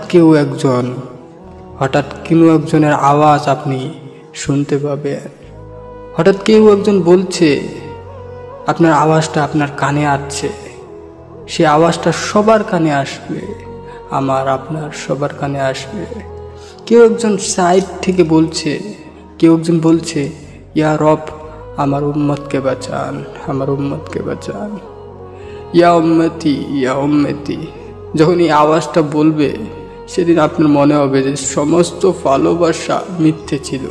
কোনো একজনের আওয়াজ আপনি শুনতে পাবেন। হঠাৎ কেউ একজন বলছে, আপনার আওয়াজটা আপনার কানে আসছে। সে আওয়াজটা সবার কানে আসবে, আমার আপনার সবার কানে আসবে। কেউ একজন সাইড থেকে বলছে, কেউ একজন বলছে, ইয়া রব আমার উম্মতকে বাঁচান, আমার উম্মতকে বাঁচান, ইয়া উম্মতি, ইয়া উম্মতি। যখন এই আওয়াজটা বলবে, সেদিন আপনার মনে হবে যে সমস্ত ভালোবাসা মিথ্যে ছিল।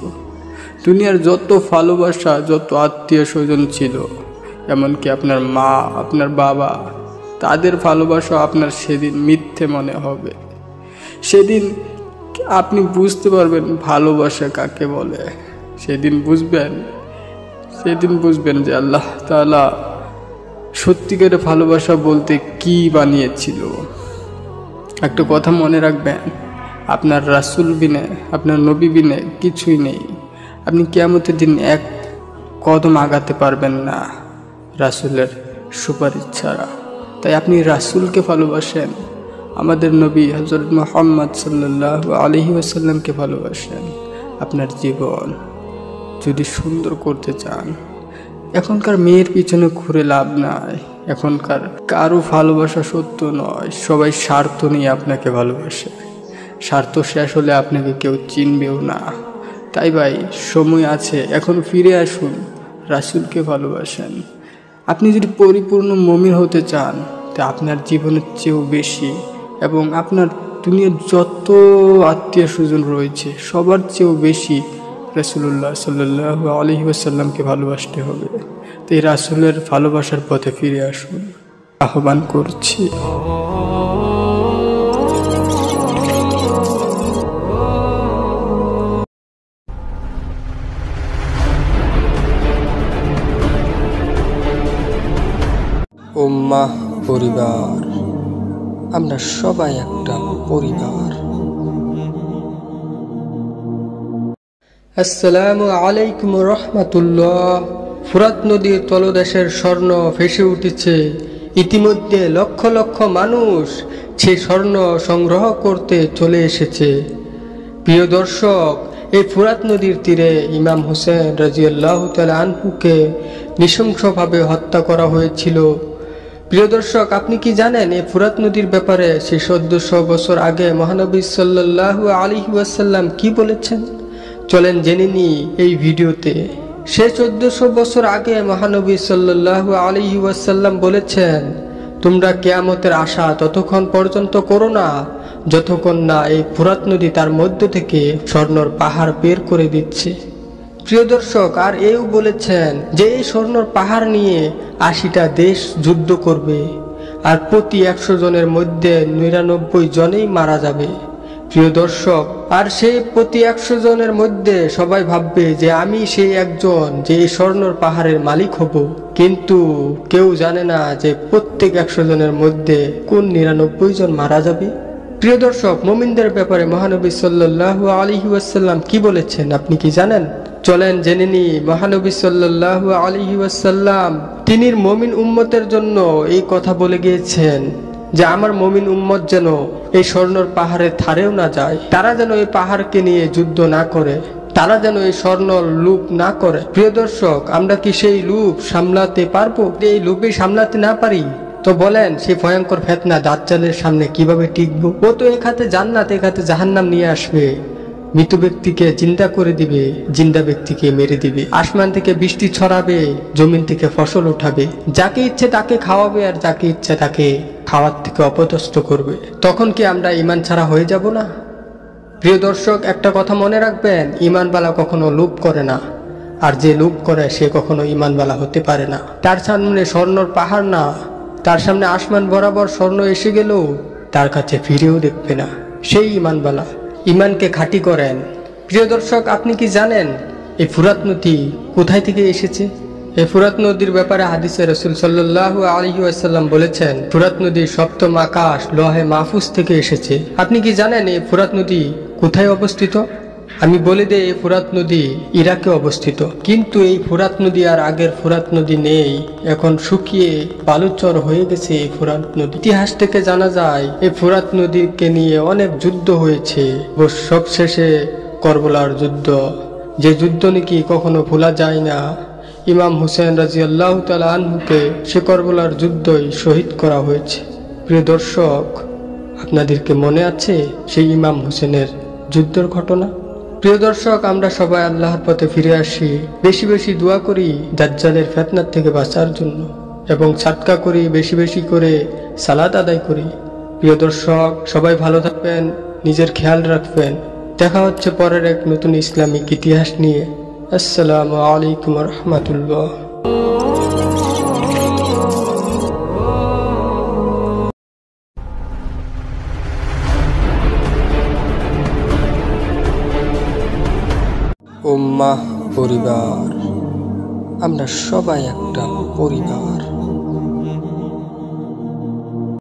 দুনিয়ার যত ভালোবাসা, যত আত্মীয় স্বজন ছিল, এমনকি আপনার মা, আপনার বাবা, তাদের ভালোবাসা আপনার সেদিন মিথ্যে মনে হবে। সেদিন আপনি বুঝতে পারবেন ভালোবাসা কাকে বলে। সেদিন বুঝবেন যে আল্লাহ তাআলা সত্যিকারের ভালোবাসা বলতে কি বানিয়েছিল। একটা কথা মনে রাখবেন, আপনার রাসূল বিনে, আপনার নবী বিনে কিছুই নেই। আপনি কিয়ামতের দিন এক কদম আগাতে পারবেন না রাসূলের সুপারিশ ছাড়া। তাই আপনি রাসূলকে ভালোবাসেন, আমাদের নবী হযরত মুহাম্মদ সাল্লাল্লাহু আলাইহি ওয়াসাল্লামকে ভালোবাসেন। আপনার জীবন যদি সুন্দর করতে চান, এখনকার মেয়ের পিছনে ঘুরে লাভ নাই। এখনকার কারো ভালোবাসা সত্য নয়, সবাই স্বার্থ নিয়ে আপনাকে ভালোবাসে। স্বার্থ শেষ হলে আপনাকে কেউ চিনবেও না। তাই ভাই, সময় আছে, এখন ফিরে আসুন, রাসূলকে ভালোবাসেন। আপনি যদি পরিপূর্ণ মুমিন হতে চান, তা আপনার জীবনের চেয়েও বেশি, এবং আপনার দুনিয়ার যত আত্মীয় স্বজন রয়েছে সবার চেয়েও বেশি রাসূলুল্লাহ সাল্লাল্লাহু আলাইহি ওয়াসাল্লামকে ভালোবাসতে হবে। তো এই রাসূলের ভালোবাসার পথে ফিরে আসুন, আহ্বান করছি। উম্মাহ পরিবার, আমরা সবাই একটা পরিবার। আসসালামু আলাইকুম রহমাতুল্লাহ। ফুরাত নদীর তলদেশের স্বর্ণ ভেসে উঠেছে। ইতিমধ্যে লক্ষ লক্ষ মানুষ সেই স্বর্ণ সংগ্রহ করতে চলে এসেছে। প্রিয় দর্শক, এই ফুরাত নদীর তীরে ইমাম হোসেন রাদিয়াল্লাহু তাআলা আনহুকে নৃশংসভাবে হত্যা করা হয়েছিল। প্রিয় দর্শক, আপনি কি জানেন এই ফুরাত নদীর ব্যাপারে সেই 1400 বছর আগে মহানবী সাল্লাল্লাহু আলাইহি ওয়াসাল্লাম কি বলেছেন? চলেন জেনে নিই এই ভিডিওতে। সে 1400 বছর আগে মহানবী সাল্লাল্লাহু আলাইহি ওয়াসাল্লাম বলেছেন, তোমরা কিয়ামতের আশা ততক্ষণ পর্যন্ত করো না যতক্ষণ না এই ফুরাত নদী তার মধ্য থেকে স্বর্ণর পাহাড় বের করে দিচ্ছে। প্রিয় দর্শক, আর এও বলেছেন যে এই স্বর্ণর পাহাড় নিয়ে 80টা দেশ যুদ্ধ করবে, আর প্রতি 100 জনের মধ্যে 99 জনেই মারা যাবে। প্রিয় দর্শক, আর সেই প্রতি 100 জনের মধ্যে সবাই ভাববে যে আমি সেই একজন যে এই স্বর্ণর পাহাড়ের মালিক হব, কিন্তু কেউ জানে না যে প্রত্যেক 100 জনের মধ্যে কোন 99 জন মারা যাবে। প্রিয় দর্শক, মুমিনদের ব্যাপারে মহানবী সাল্লাল্লাহু আলাইহি ওয়াসাল্লাম কি বলেছেন আপনি কি জানেন? চলেন জেনে নিই। মহানবী সাল্লাল্লাহু আলাইহি ওয়াসাল্লাম তিনি মুমিন উম্মতের জন্য এই কথা বলে গিয়েছেন যে আমার মুমিন উম্মত যেন এই স্বর্ণর পাহাড়ের ধারেও না যায়, তারা যেন এই পাহাড়কে নিয়ে যুদ্ধ না করে, তারা যেন এই স্বর্ণ লুপ না করে। প্রিয় দর্শক, আমরা কি সেই লুপ সামলাতে পারবো? এই লুপে সামলাতে না পারি তো বলেন সেই ভয়ঙ্কর ফিতনা দাজ্জালের সামনে কিভাবে টিকবো? ও তো এক হাতে জান্নাত এক হাতে জাহান্নাম নিয়ে আসবে, মৃত ব্যক্তিকে জিন্দা করে দিবে, জিন্দা ব্যক্তিকে মেরে দিবে, আসমান থেকে বৃষ্টি ছড়াবে, জমিন থেকে ফসল উঠাবে, যাকে ইচ্ছে তাকে খাওয়াবে আর যাকে ইচ্ছে তাকে খাওয়ার থেকে অপদস্থ করবে। তখন কি আমরা ঈমান ছাড়া হয়ে যাব না? প্রিয় দর্শক, একটা কথা মনে রাখবেন, ঈমানওয়ালা কখনো লোভ করে না, আর যে লোভ করে সে কখনো ঈমানওয়ালা হতে পারে না। তার সামনে স্বর্ণর পাহাড় না, তার সামনে আসমান বরাবর স্বর্ণ এসে গেলেও তার কাছে ফিরেও দেখবে না, সেই ঈমানওয়ালা। ঈমানকে খাঁটি করেন। প্রিয় দর্শক, আপনি কি জানেন এই ফুরাত নদী কোথায় থেকে এসেছে? এই ফুরাত নদীর ব্যাপারে হাদিসে রাসূল সাল্লাল্লাহু আলাইহি ওয়াসাল্লাম বলেছেন, ফুরাত নদী সপ্তম আকাশ লৌহে মাহফুজ থেকে এসেছে। আপনি কি জানেন এই ফুরাত নদী কোথায় অবস্থিত? আমি বলে দেই, এই ফুরাত নদী ইরাকে অবস্থিত। কিন্তু এই ফুরাত নদী আর আগের ফুরাত নদী নেই, এখন শুকিয়ে বালুচর হয়ে গেছে এই ফুরাত নদী। ইতিহাস থেকে জানা যায় এই ফুরাত নদীকে নিয়ে অনেক যুদ্ধ হয়েছে, সবশেষে করবলার যুদ্ধ, যে যুদ্ধ নাকি কখনো ভোলা যায় না। ইমাম হুসেন রাদিয়াল্লাহু তাআলা আনহুকে সে করবলার যুদ্ধই শহীদ করা হয়েছে। প্রিয় দর্শক, আপনাদেরকে মনে আছে সেই ইমাম হুসেনের যুদ্ধের ঘটনা? প্রিয় দর্শক, আমরা সবাই আল্লাহর পথে ফিরে আসি, বেশি বেশি দোয়া করি দাজ্জালের ফিতনার থেকে বাঁচার জন্য, এবং সাদকা করি, বেশি বেশি করে সালাত আদায় করি। প্রিয় দর্শক, সবাই ভালো থাকবেন, নিজের খেয়াল রাখবেন। দেখা হচ্ছে পরের এক নতুন ইসলামিক ইতিহাস নিয়ে। আসসালামু আলাইকুম ওয়া রাহমাতুল্লাহ। উম্মাহ পরিবার, আমরা সবাই একটা পরিবার।